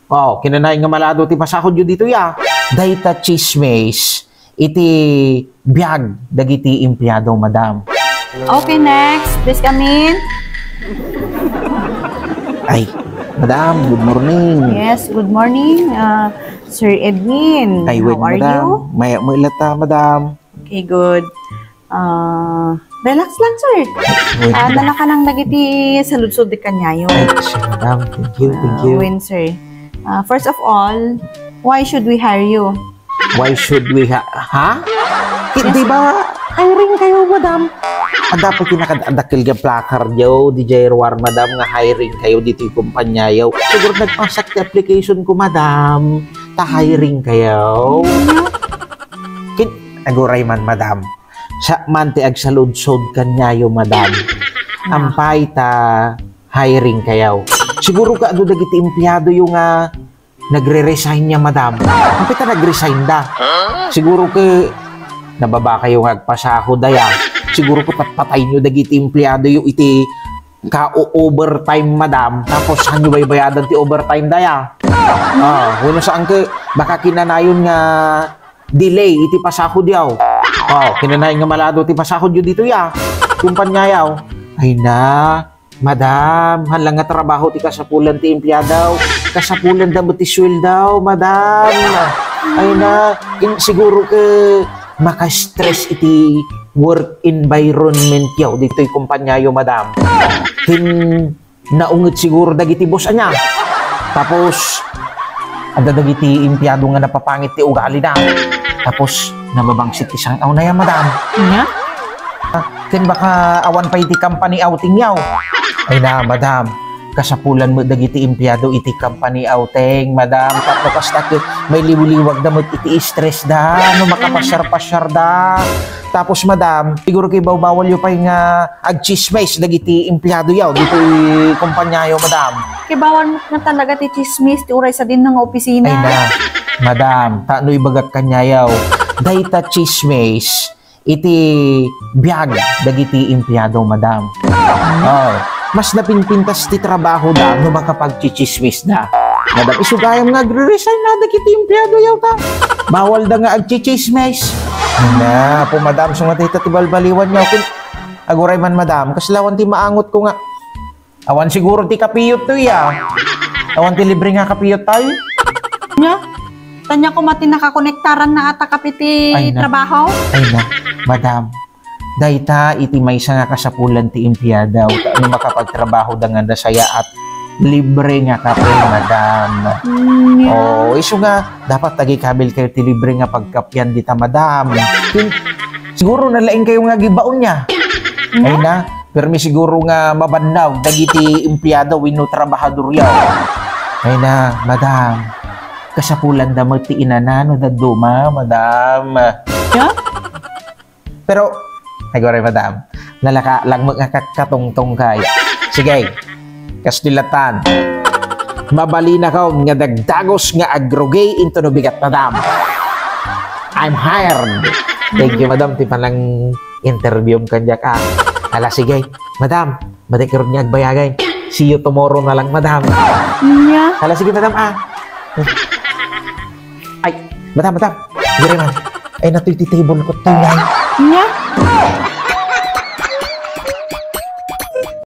Oh, kinanay nga malado ti pasahod yun dito ya. Dayta chismes, iti biyag, dagiti empleyado, madam. Okay, next. Please come in. Ay, madam, good morning. Yes, good morning, Sir Edwin. Ay, wait, How are madam. you? May ilata, madam. Okay, good. Relax lang, sir. Wait, Dala ka ng dagiti sa ludsod di kanyayo. Ay, kasi, madam. Thank you, thank you. Win, sir. First of all, why should we hire you? Why should we ha? Di ba hiring kayo, madam? Dapat kinakadakil ka placard yaw, DJ Ruar, madam, nga hiring kayo dito yung kumpanya yaw. Siguro nagpasak the application ko, madam. Ta-hiring kayo. Aguray man, madam. Sa manti ag sa ludsod kanyayo, madam. Ampay ta hiring kayo. Siguro ka ado dagiti empleyado yung nagre-resign niya, madam. Ampay ta nag-resign da. Siguro ka nababa kayo agpasahod daya. Siguro ko patpatay nyo dagiti empleyado yung iti ka-overtime, madam. Tapos saan nyo bayadan ti overtime daya? Kung saan ka baka kinanayon nga delay iti pasahod yaw. Kinanayon nga malado ti pasahod yun dito ya. Kumpanya yaw. Ay na, madam, halang nga trabaho ti kasapulan ti empleyadaw. Kasapulan da mo ti sweldaw, madam. Ay na, siguro ka maka-stress iti work environment yaw dito yung kumpanya yaw, madam. Naungot siguro dagiti boss anya. Tapos ada dagiti empleyado nga napapangit ti ugali na. Tapos nababangsit isang aw na yan, madam. Baka awan pa iti company outing yaw. Ay na, madam, kasapulan mo dagiti empleyado iti company outing, madam. Tapos kasta may liwliwag da mo iti stress da, no makapasyar-pasyar da. Tapos, madam, siguro kay bawal yung pa yung ag-chismes dagiti empleyado yaw dito yung kumpanya yaw, madam. Kay bawal mo na talaga ti chismis, ti uray sa din ng opisina. Ay na, madam, taano'y bagat kanya yaw. Dayta chismes, iti biyag dagiti empleyado, madam. Mas napinpintas ti trabaho da no makapag-chichismis da. Madam, isugayam nga agre-resign na dagiti empleyado yaw ta. Bawal da nga ag-chichismis. Na po, madam, sumatay ti balbaliwan niya. Aguray man, madam, kaslawan ti maangot ko nga. Awan siguro ti kapiyot to ya. Awan ti libre nga kapiyot tayo. Nya? Tanya ko mati nakakonektaran na ata kapiti trabaho? Ay na, madam. Dayta iti may nga kasapulan ti empleyadaw. Ano makapagtrabaho da nga dasaya at libre nga kape, madam. Iso nga, dapat tagi-kabil kayo ti libre nga pagkapyan dita, madam. Siguro nalaing kayo nga gibaon niya. Ay na, pero may siguro nga mabandaw, dagiti empleyado, wino trabahador yaw. Ay na, madam, kasapulan da mo ti inanano da duma, madam. Yeah? Pero, nagore, madam, nalaka lang mga katungtong kay. Sige, kastilatan. Mabali na ka nga dagdagos nga agrogay into no bigat, madam. I'm hired. Thank you, madam. Ti palang interview kanya ka. Ala, sige. Madam, baday karon niya agbayagay. See you tomorrow na lang, madam. Yeah. Ala, sige, madam. Ay, madam. Dire man. Ay, natuy ti table ko. Tunay. Yeah.